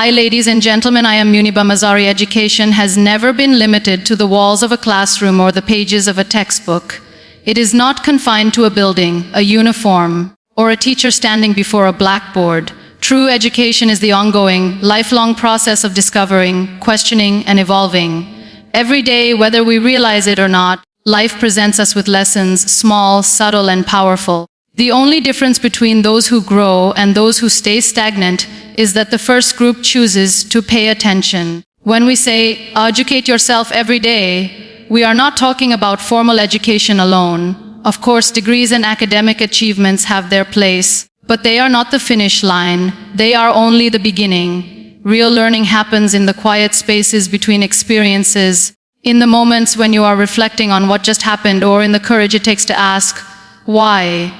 Hi ladies and gentlemen, I am Muniba Mazari. Education has never been limited to the walls of a classroom or the pages of a textbook. It is not confined to a building, a uniform, or a teacher standing before a blackboard. True education is the ongoing, lifelong process of discovering, questioning, and evolving. Every day, whether we realize it or not, life presents us with lessons, small, subtle, and powerful. The only difference between those who grow and those who stay stagnant is that the first group chooses to pay attention. When we say, educate yourself every day, we are not talking about formal education alone. Of course, degrees and academic achievements have their place, but they are not the finish line. They are only the beginning. Real learning happens in the quiet spaces between experiences, in the moments when you are reflecting on what just happened, or in the courage it takes to ask, why?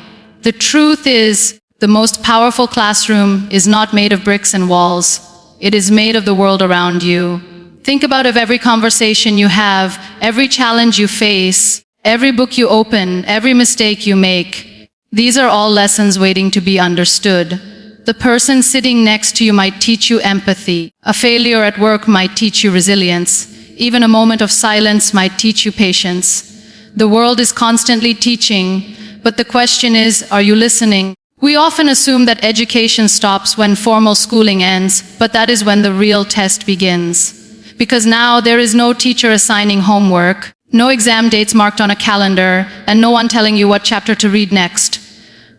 The truth is, the most powerful classroom is not made of bricks and walls. It is made of the world around you. Think about every conversation you have, every challenge you face, every book you open, every mistake you make. These are all lessons waiting to be understood. The person sitting next to you might teach you empathy. A failure at work might teach you resilience. Even a moment of silence might teach you patience. The world is constantly teaching, but the question is, are you listening? We often assume that education stops when formal schooling ends, but that is when the real test begins. Because now there is no teacher assigning homework, no exam dates marked on a calendar, and no one telling you what chapter to read next.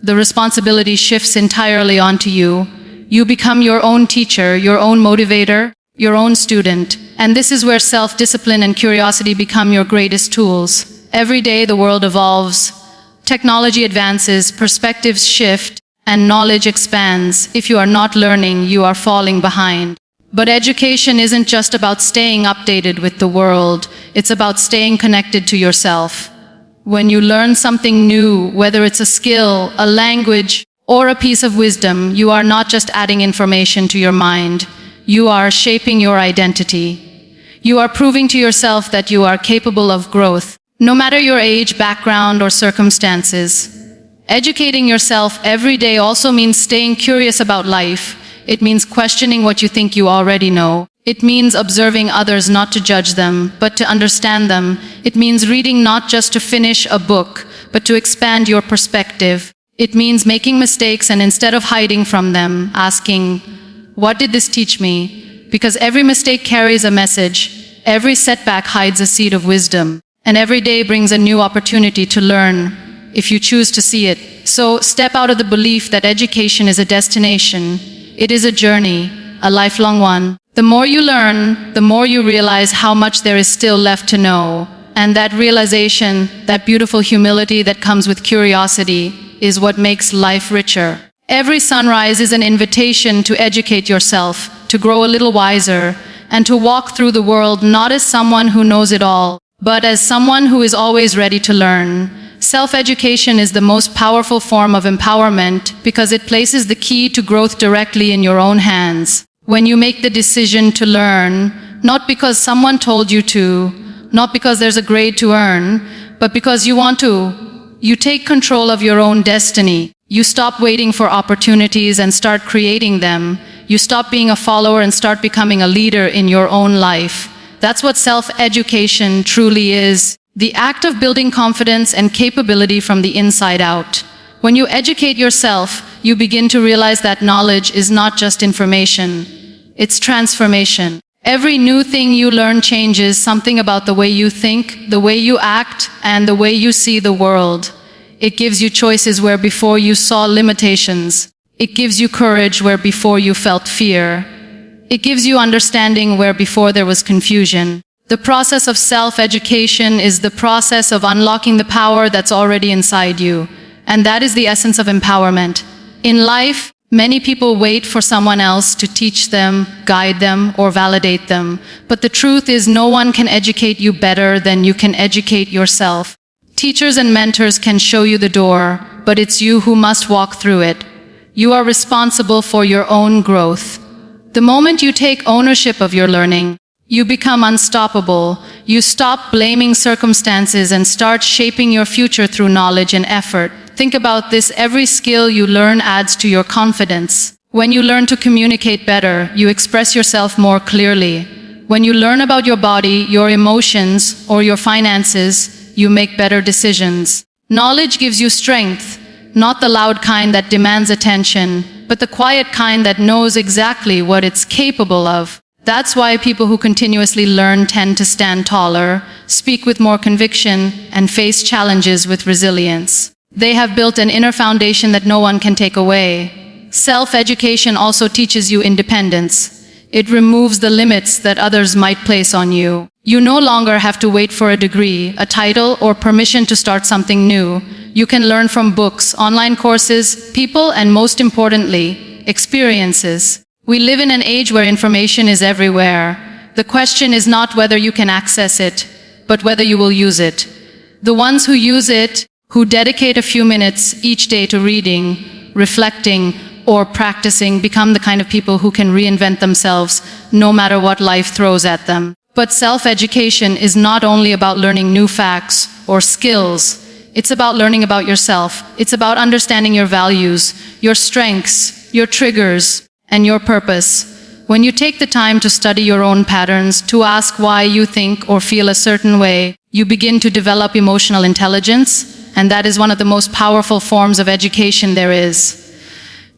The responsibility shifts entirely onto you. You become your own teacher, your own motivator, your own student. And this is where self-discipline and curiosity become your greatest tools. Every day the world evolves. Technology advances, perspectives shift, and knowledge expands. If you are not learning, you are falling behind. But education isn't just about staying updated with the world. It's about staying connected to yourself. When you learn something new, whether it's a skill, a language, or a piece of wisdom, you are not just adding information to your mind. You are shaping your identity. You are proving to yourself that you are capable of growth, no matter your age, background, or circumstances. Educating yourself every day also means staying curious about life. It means questioning what you think you already know. It means observing others not to judge them, but to understand them. It means reading not just to finish a book, but to expand your perspective. It means making mistakes and instead of hiding from them, asking, what did this teach me? Because every mistake carries a message. Every setback hides a seed of wisdom. And every day brings a new opportunity to learn, if you choose to see it. So step out of the belief that education is a destination. It is a journey, a lifelong one. The more you learn, the more you realize how much there is still left to know. And that realization, that beautiful humility that comes with curiosity, is what makes life richer. Every sunrise is an invitation to educate yourself, to grow a little wiser, and to walk through the world not as someone who knows it all, but as someone who is always ready to learn. Self-education is the most powerful form of empowerment because it places the key to growth directly in your own hands. When you make the decision to learn, not because someone told you to, not because there's a grade to earn, but because you want to, you take control of your own destiny. You stop waiting for opportunities and start creating them. You stop being a follower and start becoming a leader in your own life. That's what self-education truly is. The act of building confidence and capability from the inside out. When you educate yourself, you begin to realize that knowledge is not just information. It's transformation. Every new thing you learn changes something about the way you think, the way you act, and the way you see the world. It gives you choices where before you saw limitations. It gives you courage where before you felt fear. It gives you understanding where before there was confusion. The process of self-education is the process of unlocking the power that's already inside you. And that is the essence of empowerment. In life, many people wait for someone else to teach them, guide them, or validate them. But the truth is no one can educate you better than you can educate yourself. Teachers and mentors can show you the door, but it's you who must walk through it. You are responsible for your own growth. The moment you take ownership of your learning, you become unstoppable. You stop blaming circumstances and start shaping your future through knowledge and effort. Think about this: every skill you learn adds to your confidence. When you learn to communicate better, you express yourself more clearly. When you learn about your body, your emotions, or your finances, you make better decisions. Knowledge gives you strength, not the loud kind that demands attention, but the quiet kind that knows exactly what it's capable of. That's why people who continuously learn tend to stand taller, speak with more conviction, and face challenges with resilience. They have built an inner foundation that no one can take away. Self-education also teaches you independence. It removes the limits that others might place on you. You no longer have to wait for a degree, a title, or permission to start something new. You can learn from books, online courses, people, and most importantly, experiences. We live in an age where information is everywhere. The question is not whether you can access it, but whether you will use it. The ones who use it, who dedicate a few minutes each day to reading, reflecting, or practicing, become the kind of people who can reinvent themselves no matter what life throws at them. But self-education is not only about learning new facts or skills. It's about learning about yourself. It's about understanding your values, your strengths, your triggers, and your purpose. When you take the time to study your own patterns, to ask why you think or feel a certain way, you begin to develop emotional intelligence, and that is one of the most powerful forms of education there is.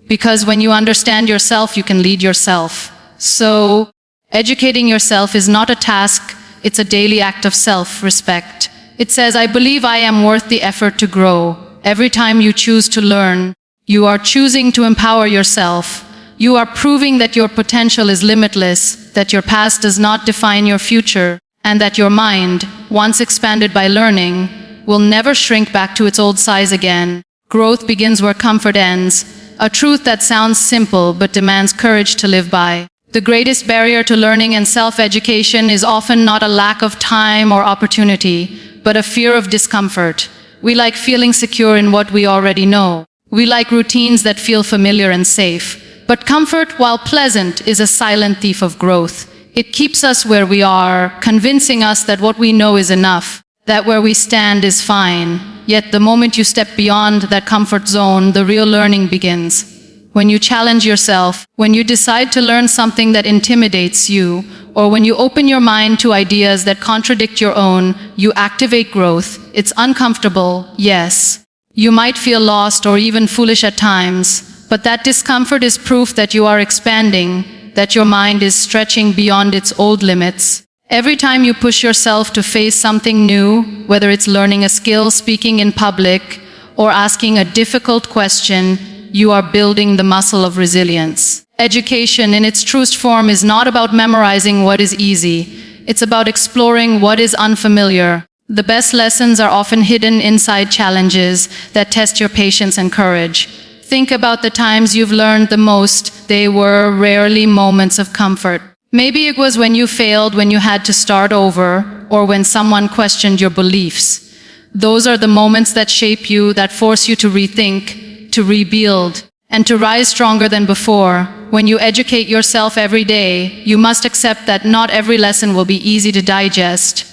Because when you understand yourself, you can lead yourself. So, educating yourself is not a task, it's a daily act of self-respect. It says, I believe I am worth the effort to grow. Every time you choose to learn, you are choosing to empower yourself. You are proving that your potential is limitless, that your past does not define your future, and that your mind, once expanded by learning, will never shrink back to its old size again. Growth begins where comfort ends. A truth that sounds simple but demands courage to live by. The greatest barrier to learning and self-education is often not a lack of time or opportunity, but a fear of discomfort. We like feeling secure in what we already know. We like routines that feel familiar and safe. But comfort, while pleasant, is a silent thief of growth. It keeps us where we are, convincing us that what we know is enough, that where we stand is fine. Yet the moment you step beyond that comfort zone, the real learning begins. When you challenge yourself, when you decide to learn something that intimidates you, or when you open your mind to ideas that contradict your own, you activate growth. It's uncomfortable, yes. You might feel lost or even foolish at times, but that discomfort is proof that you are expanding, that your mind is stretching beyond its old limits. Every time you push yourself to face something new, whether it's learning a skill, speaking in public, or asking a difficult question, you are building the muscle of resilience. Education in its truest form is not about memorizing what is easy. It's about exploring what is unfamiliar. The best lessons are often hidden inside challenges that test your patience and courage. Think about the times you've learned the most. They were rarely moments of comfort. Maybe it was when you failed, when you had to start over, or when someone questioned your beliefs. Those are the moments that shape you, that force you to rethink, to rebuild, and to rise stronger than before. When you educate yourself every day, you must accept that not every lesson will be easy to digest.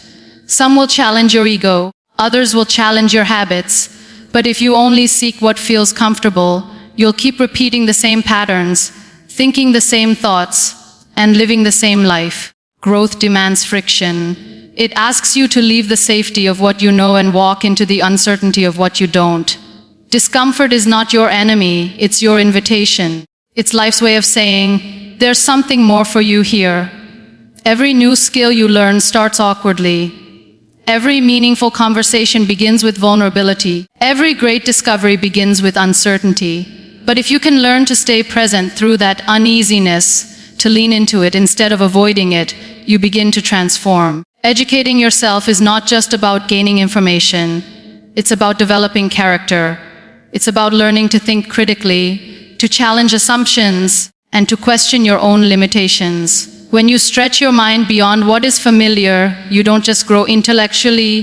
Some will challenge your ego, others will challenge your habits. But if you only seek what feels comfortable, you'll keep repeating the same patterns, thinking the same thoughts, and living the same life. Growth demands friction. It asks you to leave the safety of what you know and walk into the uncertainty of what you don't. Discomfort is not your enemy, it's your invitation. It's life's way of saying, there's something more for you here. Every new skill you learn starts awkwardly. Every meaningful conversation begins with vulnerability. Every great discovery begins with uncertainty. But if you can learn to stay present through that uneasiness, to lean into it instead of avoiding it, you begin to transform. Educating yourself is not just about gaining information. It's about developing character. It's about learning to think critically, to challenge assumptions, and to question your own limitations. When you stretch your mind beyond what is familiar, you don't just grow intellectually,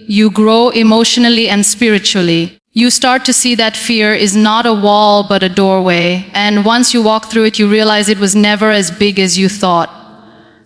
you grow emotionally and spiritually. You start to see that fear is not a wall but a doorway, and once you walk through it, you realize it was never as big as you thought.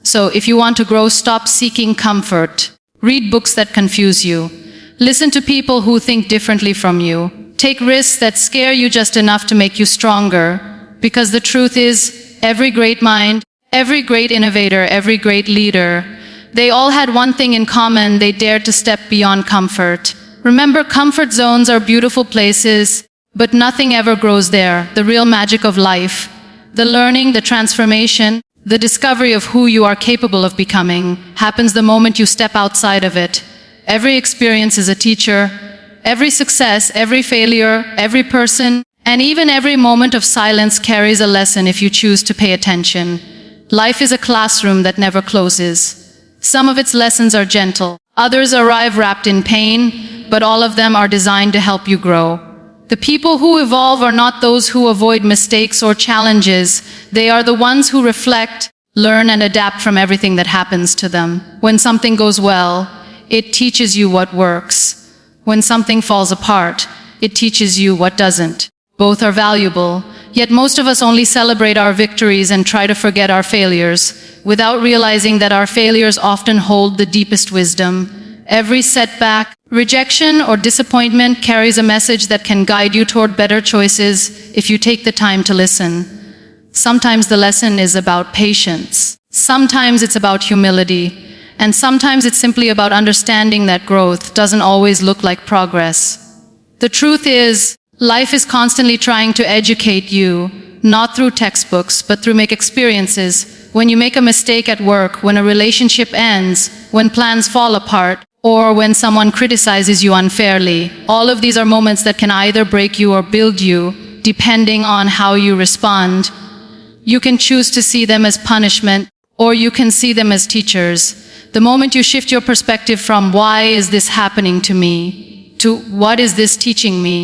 So if you want to grow, stop seeking comfort. Read books that confuse you. Listen to people who think differently from you. Take risks that scare you just enough to make you stronger. Because the truth is, every great mind, every great innovator, every great leader, they all had one thing in common: they dared to step beyond comfort. Remember, comfort zones are beautiful places, but nothing ever grows there. The real magic of life, the learning, the transformation, the discovery of who you are capable of becoming, happens the moment you step outside of it. Every experience is a teacher. Every success, every failure, every person, and even every moment of silence carries a lesson if you choose to pay attention. Life is a classroom that never closes. Some of its lessons are gentle. Others arrive wrapped in pain, but all of them are designed to help you grow. The people who evolve are not those who avoid mistakes or challenges. They are the ones who reflect, learn, and adapt from everything that happens to them. When something goes well, it teaches you what works. When something falls apart, it teaches you what doesn't. Both are valuable, yet most of us only celebrate our victories and try to forget our failures, without realizing that our failures often hold the deepest wisdom. Every setback, rejection, or disappointment carries a message that can guide you toward better choices if you take the time to listen. Sometimes the lesson is about patience. Sometimes it's about humility. And sometimes it's simply about understanding that growth doesn't always look like progress. The truth is, life is constantly trying to educate you, not through textbooks, but through experiences. When you make a mistake at work, when a relationship ends, when plans fall apart, or when someone criticizes you unfairly, all of these are moments that can either break you or build you, depending on how you respond. You can choose to see them as punishment, or you can see them as teachers. The moment you shift your perspective from "why is this happening to me" to "what is this teaching me,"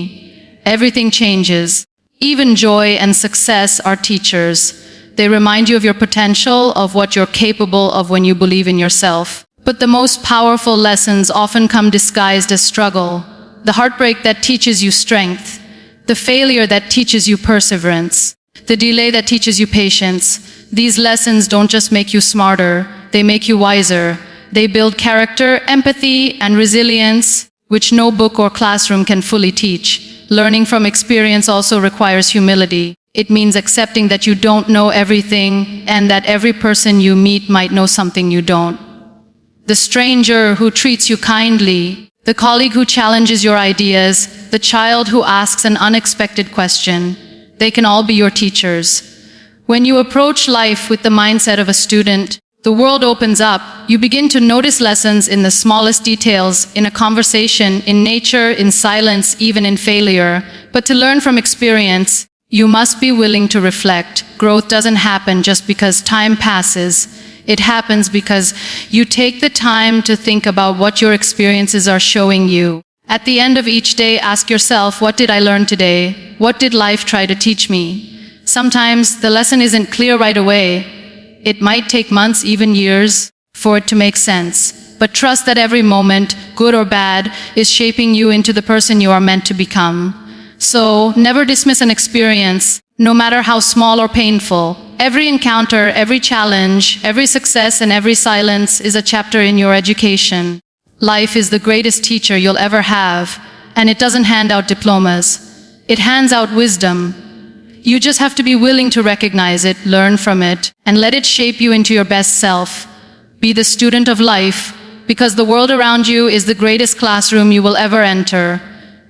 everything changes. Even joy and success are teachers. They remind you of your potential, of what you're capable of when you believe in yourself. But the most powerful lessons often come disguised as struggle. The heartbreak that teaches you strength, the failure that teaches you perseverance, the delay that teaches you patience. These lessons don't just make you smarter, they make you wiser. They build character, empathy, and resilience, which no book or classroom can fully teach. Learning from experience also requires humility. It means accepting that you don't know everything and that every person you meet might know something you don't. The stranger who treats you kindly, the colleague who challenges your ideas, the child who asks an unexpected question, they can all be your teachers. When you approach life with the mindset of a student, the world opens up. You begin to notice lessons in the smallest details, in a conversation, in nature, in silence, even in failure. But to learn from experience, you must be willing to reflect. Growth doesn't happen just because time passes. It happens because you take the time to think about what your experiences are showing you. At the end of each day, ask yourself, what did I learn today? What did life try to teach me? Sometimes the lesson isn't clear right away. It might take months, even years, for it to make sense. But trust that every moment, good or bad, is shaping you into the person you are meant to become. So, never dismiss an experience, no matter how small or painful. Every encounter, every challenge, every success, and every silence is a chapter in your education. Life is the greatest teacher you'll ever have, and it doesn't hand out diplomas. It hands out wisdom. You just have to be willing to recognize it, learn from it, and let it shape you into your best self. Be the student of life, because the world around you is the greatest classroom you will ever enter.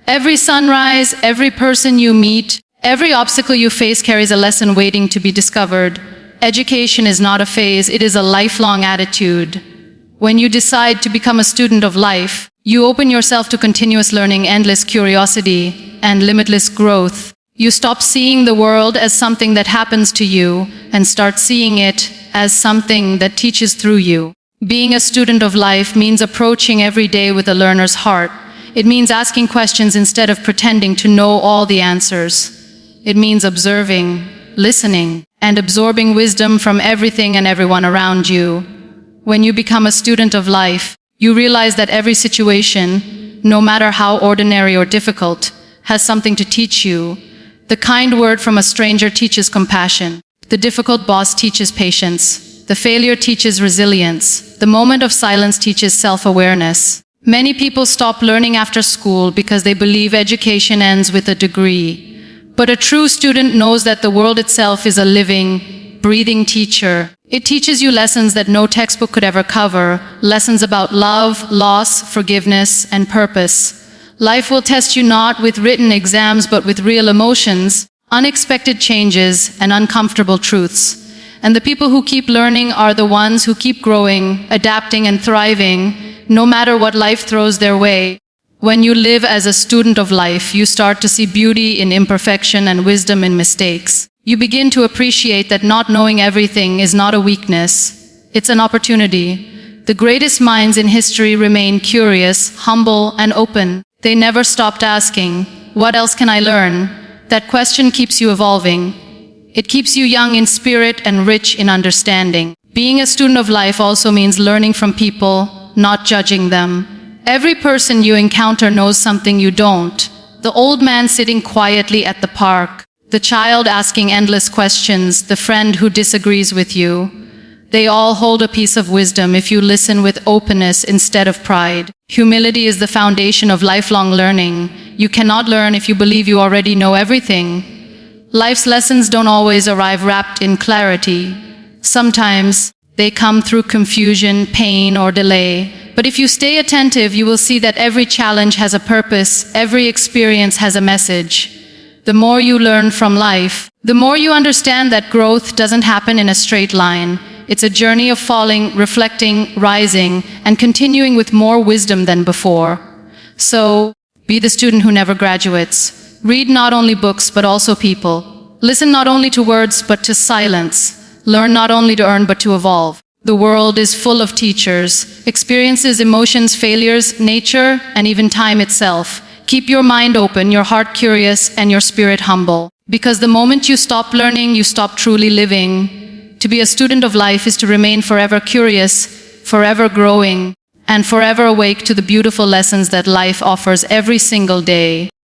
Every sunrise, every person you meet, every obstacle you face carries a lesson waiting to be discovered. Education is not a phase, it is a lifelong attitude. When you decide to become a student of life, you open yourself to continuous learning, endless curiosity, and limitless growth. You stop seeing the world as something that happens to you and start seeing it as something that teaches through you. Being a student of life means approaching every day with a learner's heart. It means asking questions instead of pretending to know all the answers. It means observing, listening, and absorbing wisdom from everything and everyone around you. When you become a student of life, you realize that every situation, no matter how ordinary or difficult, has something to teach you. The kind word from a stranger teaches compassion. The difficult boss teaches patience. The failure teaches resilience. The moment of silence teaches self-awareness. Many people stop learning after school because they believe education ends with a degree. But a true student knows that the world itself is a living, breathing teacher. It teaches you lessons that no textbook could ever cover, lessons about love, loss, forgiveness, and purpose. Life will test you not with written exams but with real emotions, unexpected changes, and uncomfortable truths. And the people who keep learning are the ones who keep growing, adapting, and thriving, no matter what life throws their way. When you live as a student of life, you start to see beauty in imperfection and wisdom in mistakes. You begin to appreciate that not knowing everything is not a weakness. It's an opportunity. The greatest minds in history remain curious, humble, and open. They never stopped asking, "What else can I learn?" That question keeps you evolving. It keeps you young in spirit and rich in understanding. Being a student of life also means learning from people, not judging them. Every person you encounter knows something you don't. The old man sitting quietly at the park, the child asking endless questions, the friend who disagrees with you. They all hold a piece of wisdom if you listen with openness instead of pride. Humility is the foundation of lifelong learning. You cannot learn if you believe you already know everything. Life's lessons don't always arrive wrapped in clarity. Sometimes they come through confusion, pain, or delay. But if you stay attentive, you will see that every challenge has a purpose, every experience has a message. The more you learn from life, the more you understand that growth doesn't happen in a straight line. It's a journey of falling, reflecting, rising, and continuing with more wisdom than before. So, be the student who never graduates. Read not only books, but also people. Listen not only to words, but to silence. Learn not only to earn, but to evolve. The world is full of teachers, experiences, emotions, failures, nature, and even time itself. Keep your mind open, your heart curious, and your spirit humble. Because the moment you stop learning, you stop truly living. To be a student of life is to remain forever curious, forever growing, and forever awake to the beautiful lessons that life offers every single day.